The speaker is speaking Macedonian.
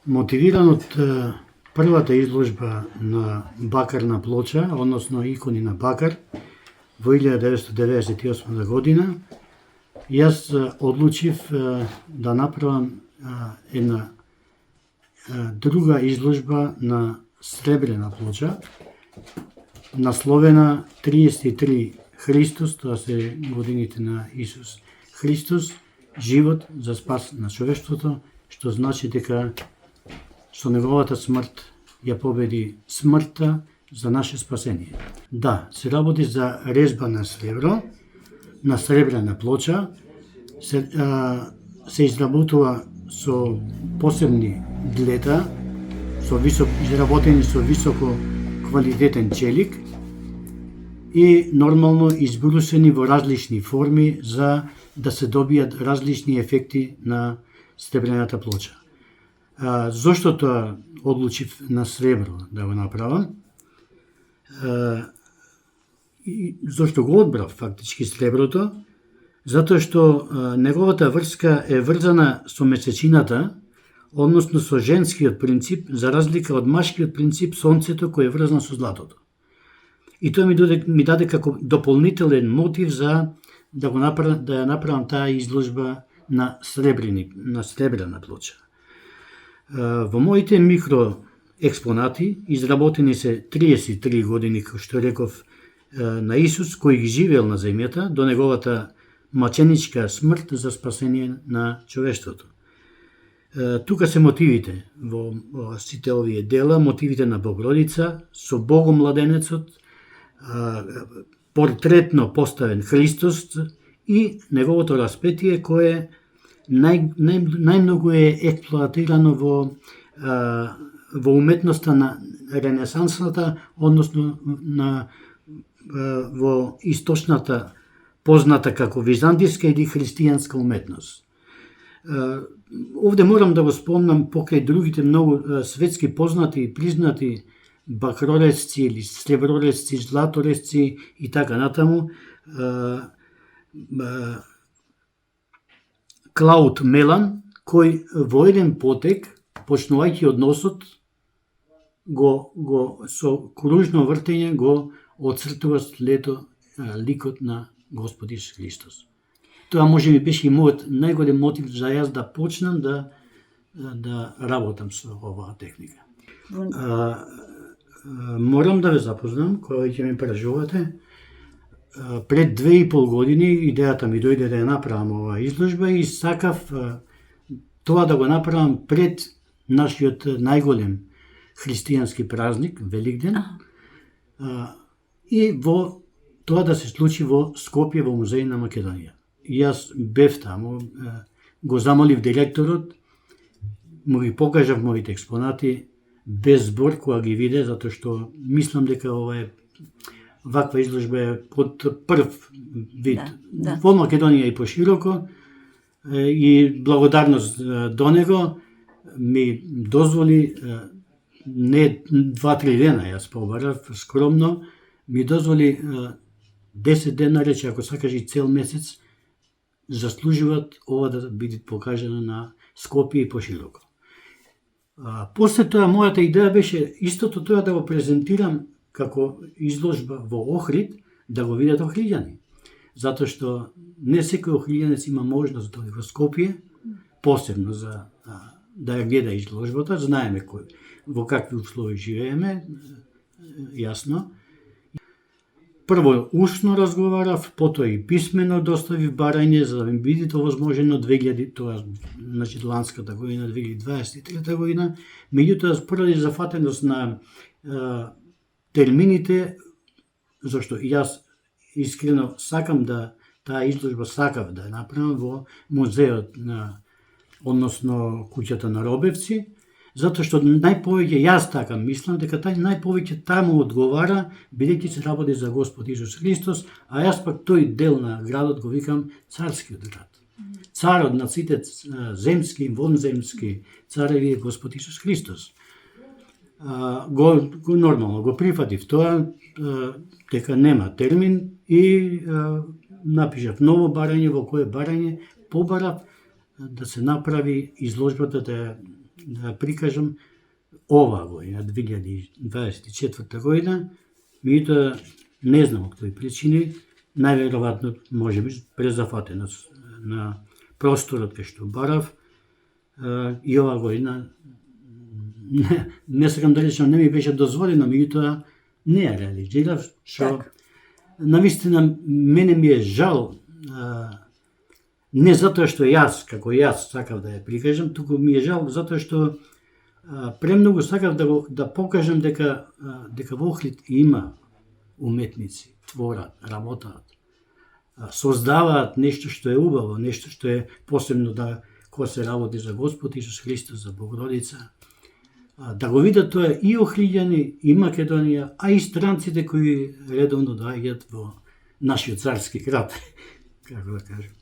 Мотивиран од првата изложба на бакарна плоча, односно икони на бакар, во 1998 година, јас одлучив да направам една друга изложба на сребрена плоча, насловена 33 Христос, тоа се годините на Исус Христос, живот за спас на човештвото, што значи дека со неговата смрт ја победи смртта за наше спасение. Да, се работи за резба на сребро, на сребрена плоча, се изработува со посебни длета, изработени со високо квалитетен челик и нормално избрусени во различни форми за да се добијат различни ефекти на сребрената плоча. Зошто тоа одлучив на сребро да го направам? Зошто го одбрав фактички среброто? Затоа што неговата врска е врзана со месечината, односно со женскиот принцип, за разлика од машкиот принцип, сонцето кој е врзано со златото. И тоа ми даде како дополнителен мотив за да ја направам таа изложба на сребрена плоча. Во моите микроекспонати, изработени се 33 години, како што реков, на Исус, кој ги живеел на земјата, до неговата маченичка смрт за спасение на човештвото. Тука се мотивите во сите овие дела, мотивите на Богородица, со Богомладенецот, портретно поставен Христос и неговото распетие кое најмногу е експлоатирано во уметноста на ренесансната, односно во источната позната како византиска или христијанска уметност. Овде морам да го спомнам покрај другите многу светски познати и признати бакрорезци или среброрезци, златорезци и така натаму. Клауд Мелан, кој во еден потек, почнувајќи од носот, со кружно вртење го оцртува ликот на Господ Исус Христос. Тоа може би беше и мојот најголем мотив за јас да почнам да работам со оваа техника. Морам да ве запознам, која ќе ме прашувате. Пред 2,5 години идејата ми дојде да ја направам оваа изложба и сакав тоа да го направам пред нашиот најголем христијански празник, Великден, и во тоа да се случи во Скопје, во Музеј на Македонија. Јас бев таму, го замолив директорот, му ги покажав моите експонати, без збор кога ги виде, затоа што мислам дека ваква изложба е под прв вид во Македонија и пошироко, и благодарност до него ми дозволи, не 2-3 дена, јас побарав скромно, ми дозволи 10 дена, рече, ако сакаш и цел месец, заслужуваат ова да биде покажано на Скопје и пошироко. После тоа, мојата идеја беше истото тоа да го презентирам како изложба во Охрид, да го видат охриѓани. Затоа што не секој охриѓанец има можност да дојде во Скопје, посебно за да ја гледа изложбата, знаеме во какви услови живееме, јасно. Прво ушно разговарав, потоа и писмено доставив барање за да ми биде тоа возможно 2000, ланската година, 2023 година. Меѓутоа, поради зафатеност на термините, зашто јас искрено сакам таа изложба сакав да ја направам во музеот односно куќата на Робевци, затоа што најповеќе јас така мислам дека најповеќе таму одговара, бидејќи се работи за Господ Исус Христос, а јас пак тој дел на градот го викам царскиот град. Царот на сите земски, вонземски цареви е Господ Исус Христос. Нормално го прифатив тоа, дека нема термин и напишав ново барање, во кое барање побарав да се направи изложбата, да да прикажам ова година, 2024 година, меѓутоа не знам од кои причини, најверојатно можеби презафатено на просторот кај што барав, и ова година не сакам да речам не ми беше дозволено, меѓутоа не ја реализирав, што навистина мене ми е жал, не затоа што како јас сакав да ја прикажам, туку ми е жал затоа што премногу сакав да покажам дека во Охрид има уметници, творат, работат, создаваат нешто што е убаво, нешто што е посебно кога се работи за Господ Исус Христос, за Богородица, да го видат тоа и охриѓани, и Македонија, а и странците кои редовно доаѓаат во нашиот царски град, како да кажем.